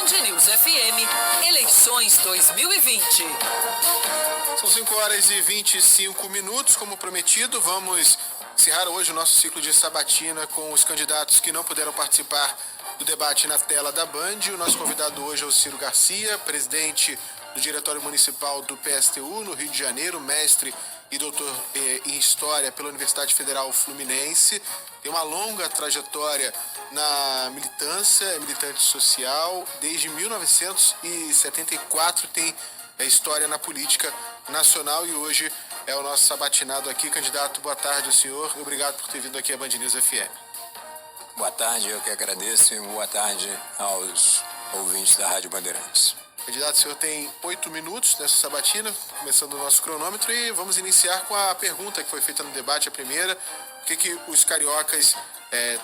Band News FM, eleições 2020. São 5h25. Como prometido, vamos encerrar hoje o nosso ciclo de sabatina com os candidatos que não puderam participar do debate na tela da Band. O nosso convidado hoje é o Ciro Garcia, presidente do Diretório Municipal do PSTU no Rio de Janeiro, mestre e doutor em História pela Universidade Federal Fluminense. Tem uma longa trajetória na militância, é militante social. Desde 1974 tem história na política nacional e hoje é o nosso sabatinado aqui. Candidato, boa tarde ao senhor. Obrigado por ter vindo aqui à Band News FM. Boa tarde, eu que agradeço, e boa tarde aos ouvintes da Rádio Bandeirantes. Candidato, o senhor tem 8 minutos nessa sabatina, começando o nosso cronômetro, e vamos iniciar com a pergunta que foi feita no debate, a primeira. O que os cariocas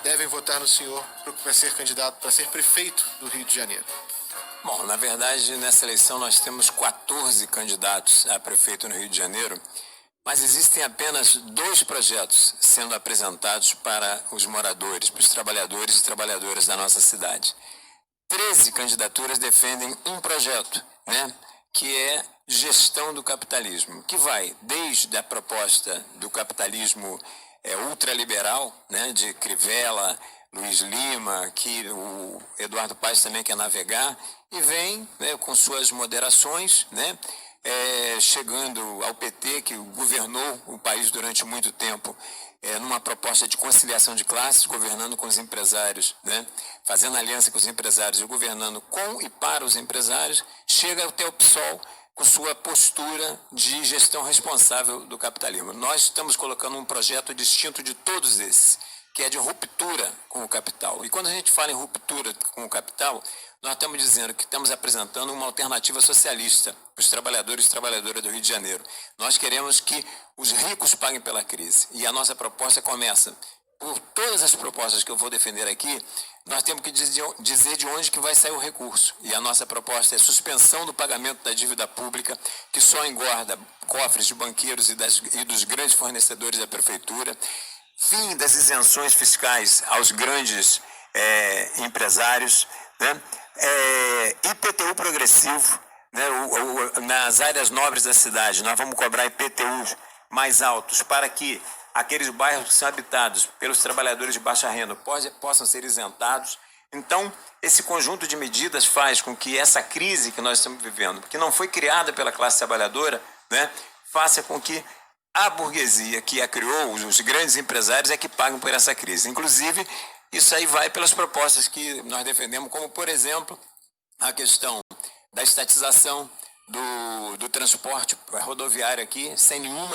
devem votar no senhor para ser candidato, para ser prefeito do Rio de Janeiro? Bom, na verdade, nessa eleição nós temos 14 candidatos a prefeito no Rio de Janeiro, mas existem apenas 2 projetos sendo apresentados para os moradores, para os trabalhadores e trabalhadoras da nossa cidade. 13 candidaturas defendem um projeto, que é gestão do capitalismo, que vai desde a proposta do capitalismo ultraliberal, de Crivella, Luiz Lima, que o Eduardo Paes também quer navegar, e vem com suas moderações, chegando ao PT, que governou o país durante muito tempo, numa proposta de conciliação de classes, governando com os empresários, fazendo aliança com os empresários e governando com e para os empresários, chega até o PSOL com sua postura de gestão responsável do capitalismo. Nós estamos colocando um projeto distinto de todos esses, que é de ruptura com o capital. E quando a gente fala em ruptura com o capital, nós estamos dizendo que estamos apresentando uma alternativa socialista para os trabalhadores e trabalhadoras do Rio de Janeiro. Nós queremos que os ricos paguem pela crise. E a nossa proposta começa por todas as propostas que eu vou defender aqui, nós temos que dizer de onde que vai sair o recurso. E a nossa proposta é suspensão do pagamento da dívida pública, que só engorda cofres de banqueiros e dos grandes fornecedores da prefeitura, fim das isenções fiscais aos grandes empresários, IPTU progressivo, nas áreas nobres da cidade. Nós vamos cobrar IPTUs mais altos para que aqueles bairros que são habitados pelos trabalhadores de baixa renda possam ser isentados. Então, esse conjunto de medidas faz com que essa crise que nós estamos vivendo, que não foi criada pela classe trabalhadora, faça com que a burguesia que a criou, os grandes empresários, é que pagam por essa crise. Inclusive, isso aí vai pelas propostas que nós defendemos, como, por exemplo, a questão da estatização do transporte rodoviário aqui, sem nenhum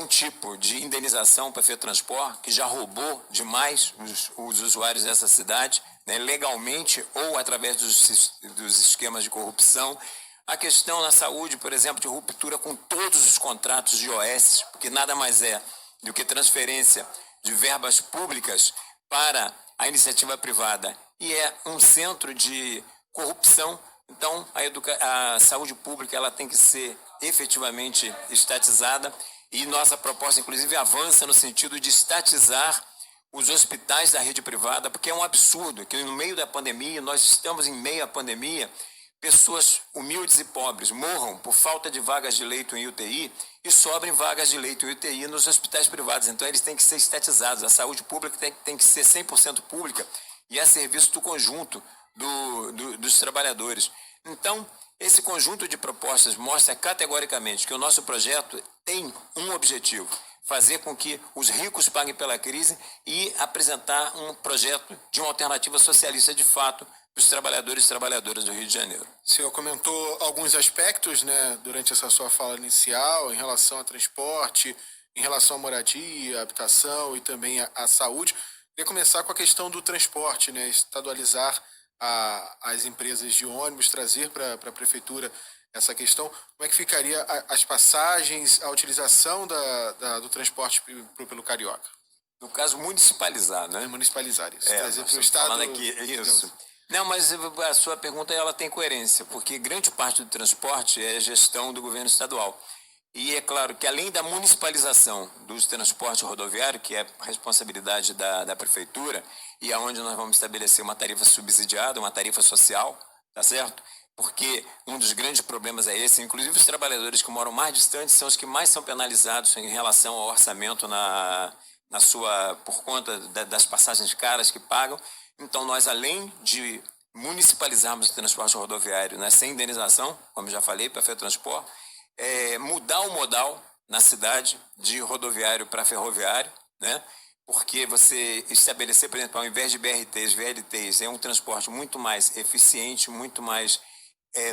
tipo de indenização para a FETransport, que já roubou demais os usuários dessa cidade, legalmente ou através dos esquemas de corrupção. A questão na saúde, por exemplo, de ruptura com todos os contratos de OS, porque nada mais é do que transferência de verbas públicas para a iniciativa privada, e é um centro de corrupção. Então, a saúde pública ela tem que ser efetivamente estatizada, e nossa proposta, inclusive, avança no sentido de estatizar os hospitais da rede privada, porque é um absurdo que no meio da pandemia, nós estamos em meio à pandemia, pessoas humildes e pobres morram por falta de vagas de leito em UTI e sobrem vagas de leito em UTI nos hospitais privados. Então, eles têm que ser estatizados. A saúde pública tem que ser 100% pública e a serviço do conjunto dos trabalhadores. Então, esse conjunto de propostas mostra categoricamente que o nosso projeto tem um objetivo: fazer com que os ricos paguem pela crise e apresentar um projeto de uma alternativa socialista de fato para os trabalhadores e trabalhadoras do Rio de Janeiro. O senhor comentou alguns aspectos, durante essa sua fala inicial, em relação a transporte, em relação à moradia, à habitação e também à saúde. Queria começar com a questão do transporte, estadualizar as empresas de ônibus, trazer para a prefeitura essa questão. Como é que ficaria as passagens, a utilização do transporte pelo Carioca? No caso, municipalizar, Municipalizar isso. Trazer para o Estado. Falando aqui, isso. Não, mas a sua pergunta ela tem coerência, porque grande parte do transporte é gestão do governo estadual. E é claro que além da municipalização do transporte rodoviário, que é responsabilidade da prefeitura, e aonde nós vamos estabelecer uma tarifa subsidiada, uma tarifa social, tá certo? Porque um dos grandes problemas é esse, inclusive os trabalhadores que moram mais distantes são os que mais são penalizados em relação ao orçamento por conta das passagens caras que pagam. Então nós, além de municipalizarmos o transporte rodoviário, né, sem indenização, como já falei, para a FETransport, mudar o modal na cidade de rodoviário para ferroviário, né? Porque você estabelecer, por exemplo, ao invés de BRTs, VLTs, é um transporte muito mais eficiente, muito mais,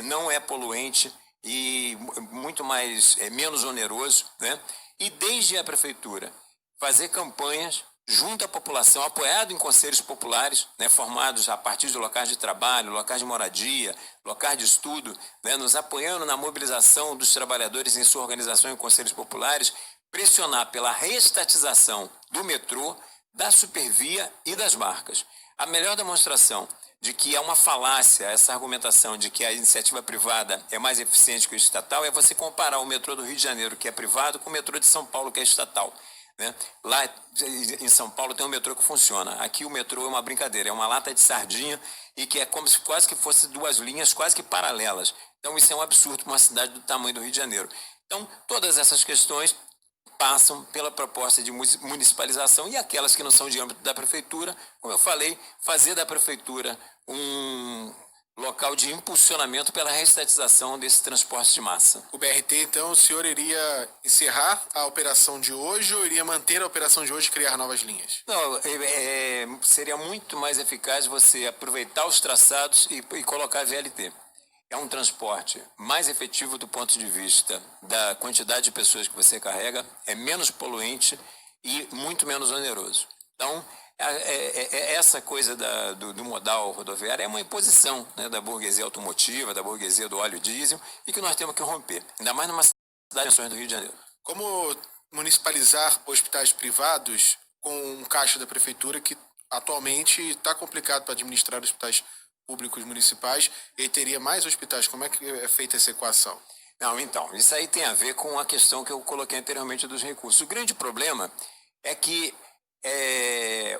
não é poluente e muito mais, menos oneroso, né? E desde a prefeitura fazer campanhas junto à população, apoiado em conselhos populares, né, formados a partir de locais de trabalho, locais de moradia, locais de estudo, né, nos apoiando na mobilização dos trabalhadores em sua organização em conselhos populares, pressionar pela reestatização do metrô, da supervia e das barcas. A melhor demonstração de que é uma falácia essa argumentação de que a iniciativa privada é mais eficiente que o estatal é você comparar o metrô do Rio de Janeiro, que é privado, com o metrô de São Paulo, que é estatal. Né? Lá em São Paulo tem um metrô que funciona. Aqui o metrô é uma brincadeira, é uma lata de sardinha e que é como se quase que fosse duas linhas quase que paralelas. Então isso é um absurdo para uma cidade do tamanho do Rio de Janeiro. Então todas essas questões passam pela proposta de municipalização e aquelas que não são de âmbito da prefeitura, como eu falei, fazer da prefeitura um local de impulsionamento pela reestatização desse transporte de massa. O BRT, então, o senhor iria encerrar a operação de hoje ou iria manter a operação de hoje e criar novas linhas? Não, seria muito mais eficaz você aproveitar os traçados e colocar VLT. É um transporte mais efetivo do ponto de vista da quantidade de pessoas que você carrega, é menos poluente e muito menos oneroso. Então, essa coisa do modal rodoviário é uma imposição, né, da burguesia automotiva, da burguesia do óleo diesel, e que nós temos que romper, ainda mais numa cidade do Rio de Janeiro. Como municipalizar hospitais privados com um caixa da prefeitura que atualmente está complicado para administrar hospitais públicos municipais e teria mais hospitais? Como é que é feita essa equação? Não, então, isso aí tem a ver com a questão que eu coloquei anteriormente dos recursos. O grande problema é que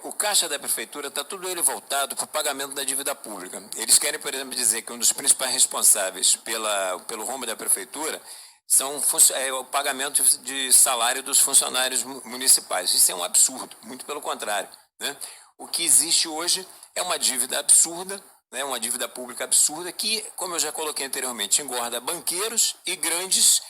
o caixa da prefeitura está tudo ele voltado para o pagamento da dívida pública. Eles querem, por exemplo, dizer que um dos principais responsáveis pelo rombo da prefeitura é o pagamento de salário dos funcionários municipais. Isso é um absurdo, muito pelo contrário, né? O que existe hoje é uma dívida absurda, né, uma dívida pública absurda que, como eu já coloquei anteriormente, engorda banqueiros e grandes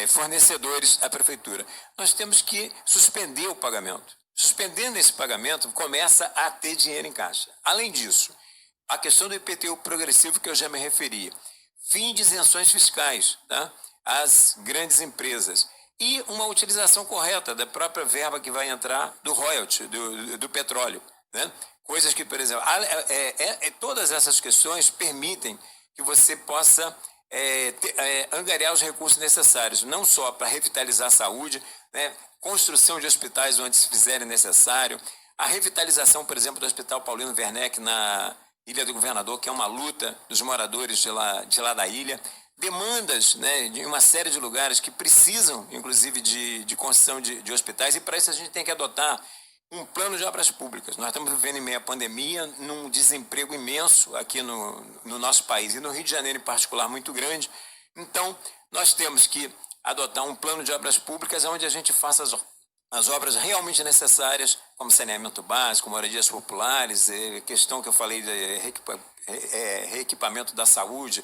fornecedores à prefeitura. Nós temos que suspender o pagamento. Suspendendo esse pagamento, começa a ter dinheiro em caixa. Além disso, a questão do IPTU progressivo que eu já me referi, fim de isenções fiscais, tá, às grandes empresas e uma utilização correta da própria verba que vai entrar do royalty, do petróleo, né? Coisas que, por exemplo, todas essas questões permitem que você possa angariar os recursos necessários, não só para revitalizar a saúde, né, construção de hospitais onde se fizerem necessário, a revitalização, por exemplo, do Hospital Paulino Werneck na Ilha do Governador, que é uma luta dos moradores de lá da ilha, demandas, né, de uma série de lugares que precisam, inclusive, de construção de hospitais, e para isso a gente tem que adotar um plano de obras públicas. Nós estamos vivendo em meio à pandemia, num desemprego imenso aqui no nosso país, e no Rio de Janeiro em particular muito grande. Então, nós temos que adotar um plano de obras públicas onde a gente faça as obras realmente necessárias, como saneamento básico, moradias populares, questão que eu falei de reequipamento da saúde,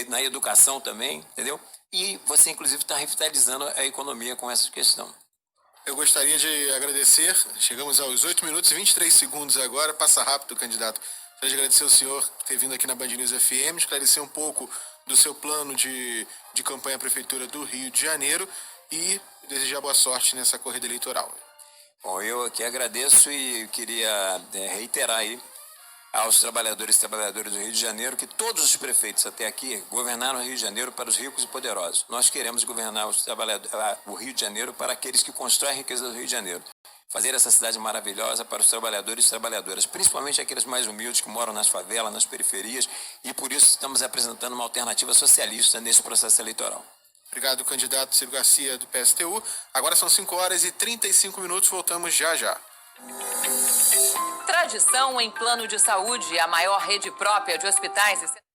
na educação também, entendeu? E você, inclusive, está revitalizando a economia com essa questão. Eu gostaria de agradecer, chegamos aos 8 minutos e 23 segundos agora, passa rápido, candidato. Gostaria de agradecer ao senhor por ter vindo aqui na Band News FM, esclarecer um pouco do seu plano de campanha à Prefeitura do Rio de Janeiro e desejar boa sorte nessa corrida eleitoral. Bom, eu aqui agradeço e queria reiterar aí aos trabalhadores e trabalhadoras do Rio de Janeiro que todos os prefeitos até aqui governaram o Rio de Janeiro para os ricos e poderosos. Nós queremos governar o Rio de Janeiro para aqueles que constroem a riqueza do Rio de Janeiro. Fazer essa cidade maravilhosa para os trabalhadores e trabalhadoras, principalmente aqueles mais humildes que moram nas favelas, nas periferias, e por isso estamos apresentando uma alternativa socialista nesse processo eleitoral. Obrigado, candidato Ciro Garcia, do PSTU. Agora são 5h35, voltamos já já. Tradição em plano de saúde, a maior rede própria de hospitais e